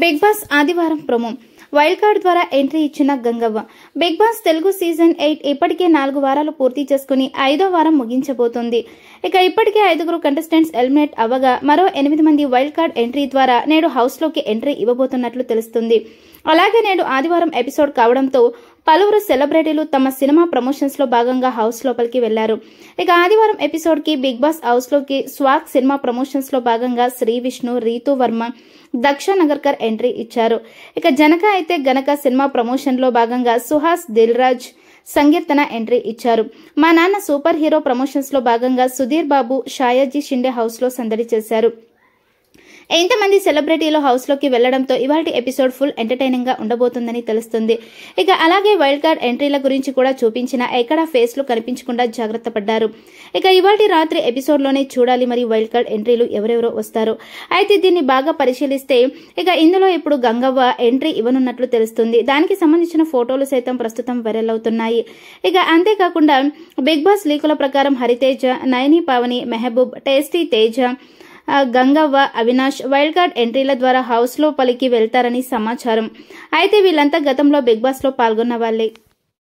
Big Boss ఆదివారం promo wild card ద్వారా entry ఇచ్చిన Gangavva. Bigg Boss Telugu season 8 ఇప్పటికే 4 వారాలు పూర్తి చేసుకుని 5వ వారం ముగించబోతోంది. ఇక ఇప్పటికే 5గురు కంటెస్టెంట్స్ ఎలిమినేట్ అవ్వగా మరో 8 మంది వైల్డ్ కార్డ్ ఎంట్రీ ద్వారా నేడు హౌస్ లోకి ఎంట్రీ ఇవ్వబోతున్నట్లు తెలుస్తుంది. అలాగే నేడు ఆదివారం ఎపిసోడ్ కావడంతో పలువురు సెలబ్రిటీలు తమ సినిమా ప్రమోషన్స్ లో భాగంగా హౌస్ లోపలికి వెళ్లారు. ఇక ఆదివారం ఎపిసోడ్ కి బిగ్ బాస్ హౌస్ లోకి స్వాగ్ సినిమా ప్రమోషన్స్ లో భాగంగా శ్రీ విష్ణు, రీతూ వర్మ, దక్ష నగర్కర్ ఎంట్రీ ఇచ్చారు. ఇక జనక అయితే గనక సినిమా ప్రమోషన్ లో భాగంగా సుహాస్, దిల్ రాజ్, సంకీర్తన ఎంట్రీ ఇచ్చారు. మా నాన్న సూపర్ హీరో ప్రమోషన్స్ లో భాగంగా సుధీర్ బాబు, షాయాజీ షిండే హౌస్ లో సందడి చేశారు. ఎంతమంది సెలబ్రిటీలు హౌస్ లోకి వెళ్లడంతో ఇవాల్టి ఎపిసోడ్ ఫుల్ ఎంటర్టైనింగ్ గా ఉండబోతుందని తెలుస్తుంది. ఇక అలాగే వైల్డ్ కార్డ్ ఎంట్రీల గురించి కూడా చూపించిన ఎక్కడా ఫేస్ లు కనిపించకుండా జాగ్రత్త పడ్డారు. ఇక ఇవాల్టి రాత్రి ఎపిసోడ్ లోనే చూడాలి మరి వైల్డ్ కార్డ్ ఎంట్రీలు ఎవరెవరో వస్తారు. అయితే దీన్ని బాగా పరిశీలిస్తే ఇక ఇందులో ఇప్పుడు గంగవ్వ ఎంట్రీ ఇవ్వనున్నట్లు తెలుస్తుంది. దానికి సంబంధించిన ఫోటోలు సైతం ప్రస్తుతం వైరల్ అవుతున్నాయి. ఇక అంతేకాకుండా బిగ్ బాస్ లీకుల ప్రకారం Hariteja, Nayani Pavani, Mehaboob, tasty Teja, Gangavva, Avinash wild card ఎంట్రీల ద్వారా హౌస్ లో పలికి వెళ్తారని సమాచారం. అయితే వీళ్ళంతా గతంలో బిగ్ బాస్ లో పాల్గొన్న వాళ్లే.